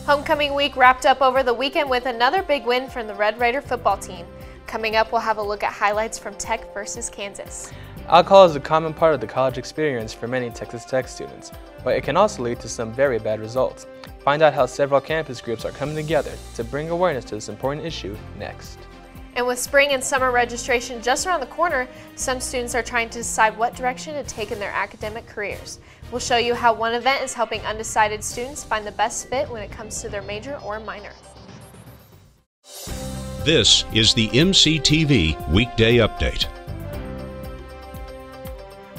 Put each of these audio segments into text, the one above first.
Homecoming week wrapped up over the weekend with another big win from the Red Raider football team. Coming up, we'll have a look at highlights from Tech versus Kansas. Alcohol is a common part of the college experience for many Texas Tech students, but it can also lead to some very bad results. Find out how several campus groups are coming together to bring awareness to this important issue next. And with spring and summer registration just around the corner, some students are trying to decide what direction to take in their academic careers. We'll show you how one event is helping undecided students find the best fit when it comes to their major or minor. This is the MCTV Weekday Update.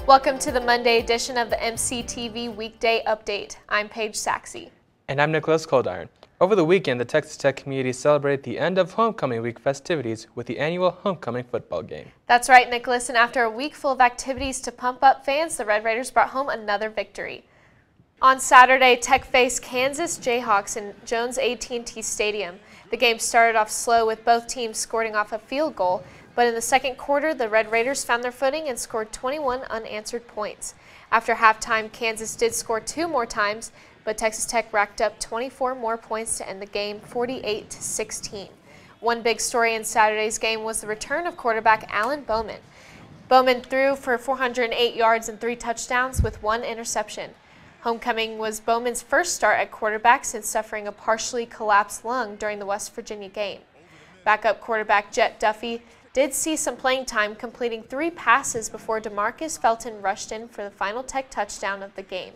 Welcome to the Monday edition of the MCTV Weekday Update. I'm Paige Sachse. And I'm Nikolaus Coldiron. Over the weekend, the Texas Tech community celebrated the end of Homecoming Week festivities with the annual Homecoming football game. That's right, Nicholas, and after a week full of activities to pump up fans, the Red Raiders brought home another victory. On Saturday, Tech faced Kansas Jayhawks in Jones AT&T Stadium. The game started off slow with both teams scoring off a field goal, but in the second quarter, the Red Raiders found their footing and scored 21 unanswered points. After halftime, Kansas did score 2 more times, but Texas Tech racked up 24 more points to end the game 48-16. One big story in Saturday's game was the return of quarterback Alan Bowman. Bowman threw for 408 yards and 3 touchdowns with 1 interception. Homecoming was Bowman's first start at quarterback since suffering a partially collapsed lung during the West Virginia game. Backup quarterback Jet Duffy did see some playing time, completing 3 passes before DeMarcus Felton rushed in for the final Tech touchdown of the game.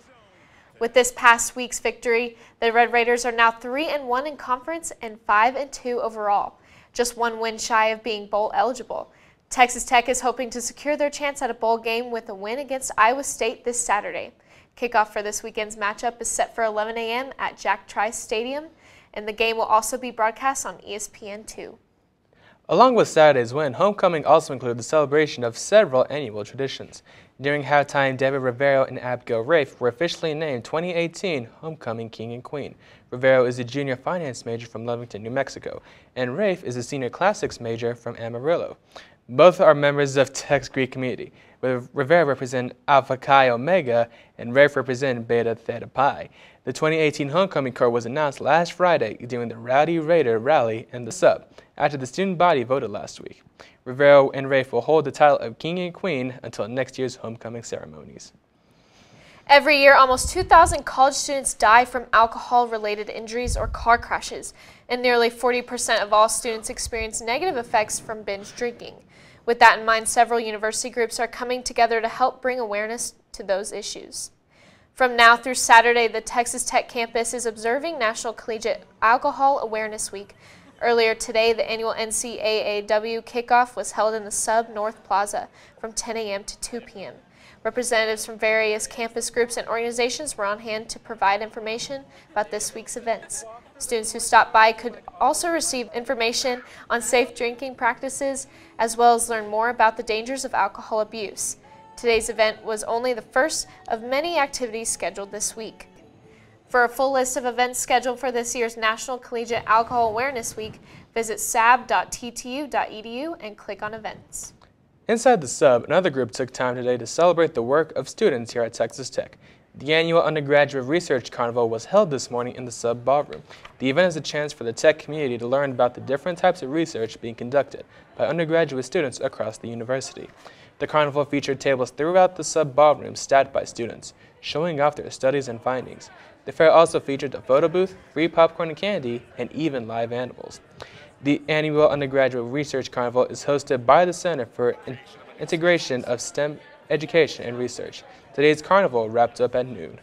With this past week's victory, the Red Raiders are now 3-1 in conference and 5-2 overall, just 1 win shy of being bowl eligible. Texas Tech is hoping to secure their chance at a bowl game with a win against Iowa State this Saturday. Kickoff for this weekend's matchup is set for 11 a.m. at Jack Trice Stadium, and the game will also be broadcast on ESPN2. Along with Saturday's win, Homecoming also included the celebration of several annual traditions. During halftime, David Rivero and Abigail Rafe were officially named 2018 Homecoming King and Queen. Rivero is a junior finance major from Lovington, New Mexico, and Rafe is a senior classics major from Amarillo. Both are members of Tech's Greek community, with Rivero representing Alpha Chi Omega and Rafe representing Beta Theta Pi. The 2018 Homecoming Corps was announced last Friday during the Rowdy Raider Rally in the Sub, after the student body voted last week. Rivero and Rafe will hold the title of King and Queen until next year's homecoming ceremonies. Every year, almost 2,000 college students die from alcohol-related injuries or car crashes, and nearly 40% of all students experience negative effects from binge drinking. With that in mind, several university groups are coming together to help bring awareness to those issues. From now through Saturday, the Texas Tech campus is observing National Collegiate Alcohol Awareness Week. Earlier today, the annual NCAAW kickoff was held in the Sub North Plaza from 10 a.m. to 2 p.m. Representatives from various campus groups and organizations were on hand to provide information about this week's events. Students who stopped by could also receive information on safe drinking practices, as well as learn more about the dangers of alcohol abuse. Today's event was only the first of many activities scheduled this week. For a full list of events scheduled for this year's National Collegiate Alcohol Awareness Week, visit sab.ttu.edu and click on Events. Inside the Sub, another group took time today to celebrate the work of students here at Texas Tech. The annual Undergraduate Research Carnival was held this morning in the Sub Ballroom. The event is a chance for the Tech community to learn about the different types of research being conducted by undergraduate students across the university. The carnival featured tables throughout the Sub Ballroom staffed by students, showing off their studies and findings. The fair also featured a photo booth, free popcorn and candy, and even live animals. The annual Undergraduate Research Carnival is hosted by the Center for Integration of STEM Education and Research. Today's carnival wrapped up at noon.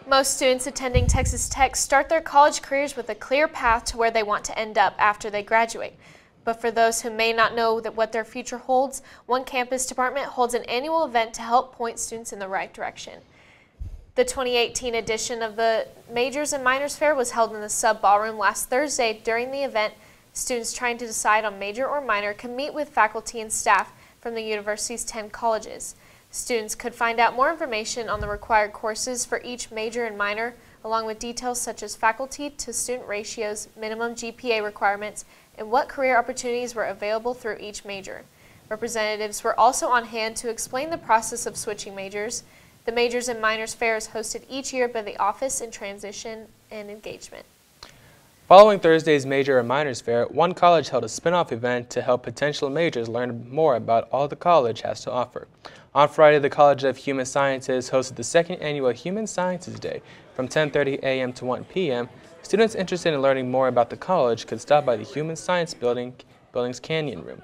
Most students attending Texas Tech start their college careers with a clear path to where they want to end up after they graduate. But for those who may not know what their future holds, one campus department holds an annual event to help point students in the right direction. The 2018 edition of the Majors and Minors Fair was held in the Sub Ballroom last Thursday. During the event, students trying to decide on major or minor can meet with faculty and staff from the university's 10 colleges. Students could find out more information on the required courses for each major and minor, along with details such as faculty to student ratios, minimum GPA requirements, and what career opportunities were available through each major. Representatives were also on hand to explain the process of switching majors. The Majors and Minors Fair is hosted each year by the Office in Transition and Engagement. Following Thursday's Major or Minors Fair, one college held a spin-off event to help potential majors learn more about all the college has to offer. On Friday, the College of Human Sciences hosted the second annual Human Sciences Day from 10:30 a.m. to 1 p.m. Students interested in learning more about the college could stop by the Human Science Building's Canyon Room.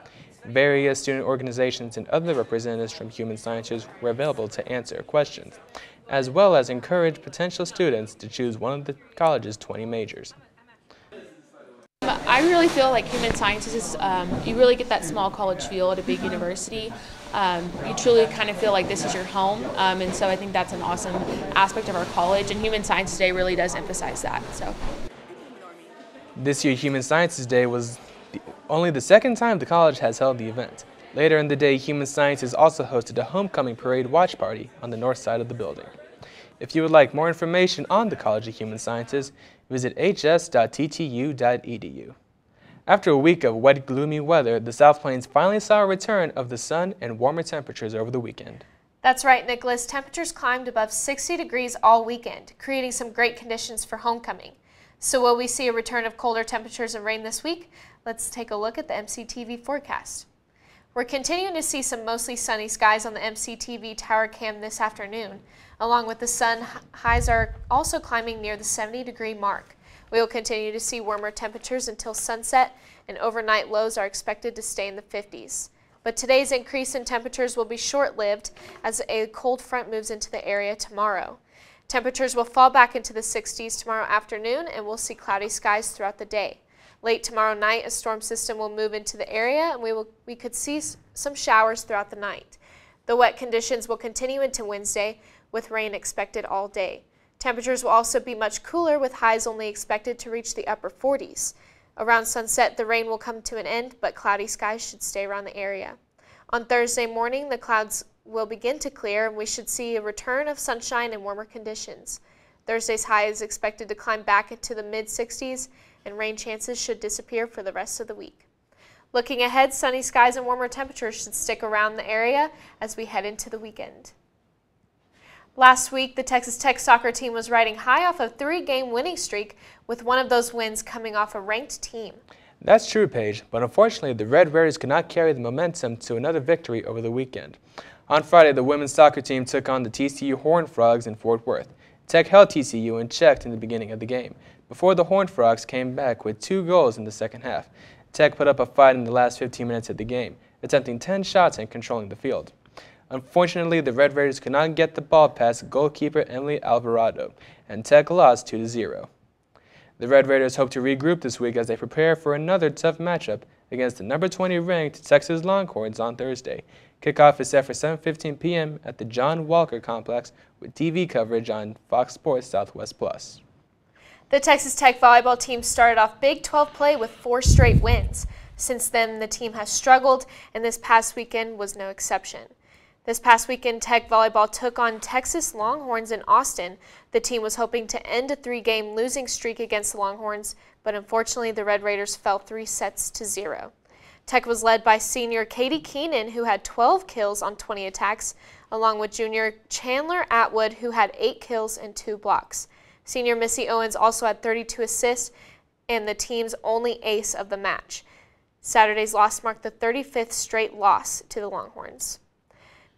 Various student organizations and other representatives from Human Sciences were available to answer questions, as well as encourage potential students to choose one of the college's 20 majors. I really feel like human sciences is, you really get that small college feel at a big university. You truly kind of feel like this is your home, and so I think that's an awesome aspect of our college, and Human Sciences Day really does emphasize that. So, this year, Human Sciences Day was only the second time the college has held the event. Later in the day, Human Sciences also hosted a homecoming parade watch party on the north side of the building. If you would like more information on the College of Human Sciences, visit hs.ttu.edu. After a week of wet, gloomy weather, the South Plains finally saw a return of the sun and warmer temperatures over the weekend. That's right, Nicholas. Temperatures climbed above 60 degrees all weekend, creating some great conditions for homecoming. So will we see a return of colder temperatures and rain this week? Let's take a look at the MCTV forecast. We're continuing to see some mostly sunny skies on the MCTV tower cam this afternoon. Along with the sun, highs are also climbing near the 70-degree mark. We will continue to see warmer temperatures until sunset, and overnight lows are expected to stay in the 50s. But today's increase in temperatures will be short-lived as a cold front moves into the area tomorrow. Temperatures will fall back into the 60s tomorrow afternoon, and we'll see cloudy skies throughout the day. Late tomorrow night, a storm system will move into the area, and we could see some showers throughout the night. The wet conditions will continue into Wednesday, with rain expected all day. Temperatures will also be much cooler, with highs only expected to reach the upper 40s. Around sunset, the rain will come to an end, but cloudy skies should stay around the area. On Thursday morning, the clouds will begin to clear, and we should see a return of sunshine and warmer conditions. Thursday's high is expected to climb back into the mid-60s, and rain chances should disappear for the rest of the week. Looking ahead, sunny skies and warmer temperatures should stick around the area as we head into the weekend. Last week, the Texas Tech soccer team was riding high off a 3-game winning streak, with one of those wins coming off a ranked team. That's true, Paige, but unfortunately, the Red Raiders could not carry the momentum to another victory over the weekend. On Friday, the women's soccer team took on the TCU Horned Frogs in Fort Worth. Tech held TCU in check in the beginning of the game, before the Horned Frogs came back with 2 goals in the second half. Tech put up a fight in the last 15 minutes of the game, attempting 10 shots and controlling the field. Unfortunately, the Red Raiders could not get the ball past goalkeeper Emily Alvarado, and Tech lost 2-0. The Red Raiders hope to regroup this week as they prepare for another tough matchup against the number 20 ranked Texas Longhorns on Thursday. Kickoff is set for 7:15 p.m. at the John Walker Complex with TV coverage on Fox Sports Southwest Plus. The Texas Tech volleyball team started off Big 12 play with 4 straight wins. Since then, the team has struggled, and this past weekend was no exception. This past weekend, Tech volleyball took on Texas Longhorns in Austin. The team was hoping to end a 3-game losing streak against the Longhorns, but unfortunately the Red Raiders fell 3-0. Tech was led by senior Katie Keenan, who had 12 kills on 20 attacks, along with junior Chandler Atwood, who had 8 kills and 2 blocks. Senior Missy Owens also had 32 assists and the team's only ace of the match. Saturday's loss marked the 35th straight loss to the Longhorns.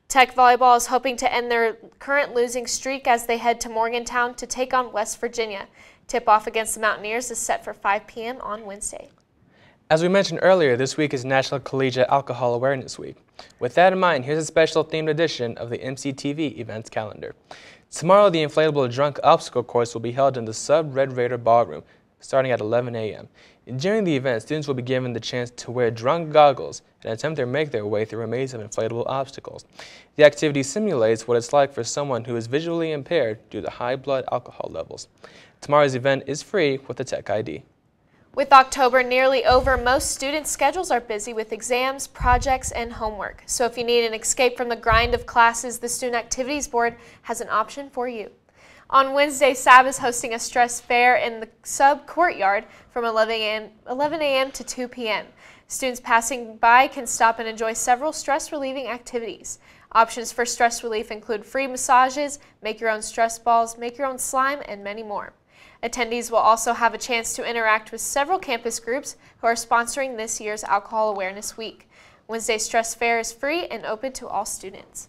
Tech volleyball is hoping to end their current losing streak as they head to Morgantown to take on West Virginia. Tip-off against the Mountaineers is set for 5 p.m. on Wednesday. As we mentioned earlier, this week is National Collegiate Alcohol Awareness Week. With that in mind, here's a special themed edition of the MCTV events calendar. Tomorrow, the inflatable drunk obstacle course will be held in the Sub-Red Raider Ballroom, starting at 11 a.m. During the event, students will be given the chance to wear drunk goggles and attempt to make their way through a maze of inflatable obstacles. The activity simulates what it's like for someone who is visually impaired due to high blood alcohol levels. Tomorrow's event is free with a Tech ID. With October nearly over, most students' schedules are busy with exams, projects, and homework. So if you need an escape from the grind of classes, the Student Activities Board has an option for you. On Wednesday, SAB is hosting a stress fair in the Sub Courtyard from 11 a.m. to 2 p.m. Students passing by can stop and enjoy several stress-relieving activities. Options for stress relief include free massages, make your own stress balls, make your own slime, and many more. Attendees will also have a chance to interact with several campus groups who are sponsoring this year's Alcohol Awareness Week. Wednesday's Stress Fair is free and open to all students.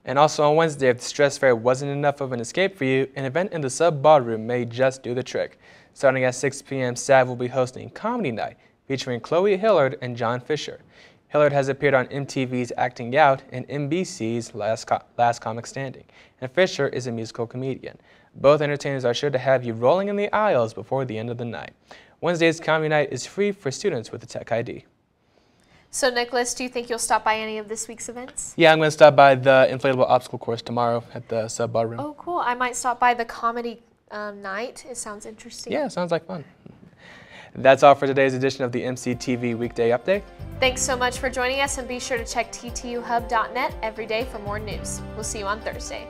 And also on Wednesday, if the Stress Fair wasn't enough of an escape for you, an event in the Sub Ballroom may just do the trick. Starting at 6 p.m., SAV will be hosting Comedy Night featuring Chloe Hillard and John Fisher. Hillard has appeared on MTV's Acting Out and NBC's Last Comic Standing, and Fisher is a musical comedian. Both entertainers are sure to have you rolling in the aisles before the end of the night. Wednesday's Comedy Night is free for students with a Tech ID. So, Nicholas, do you think you'll stop by any of this week's events? Yeah, I'm going to stop by the inflatable obstacle course tomorrow at the Sub Ballroom. Oh, cool. I might stop by the comedy night. It sounds interesting. Yeah, sounds like fun. That's all for today's edition of the MCTV Weekday Update. Thanks so much for joining us, and be sure to check ttuhub.net every day for more news. We'll see you on Thursday.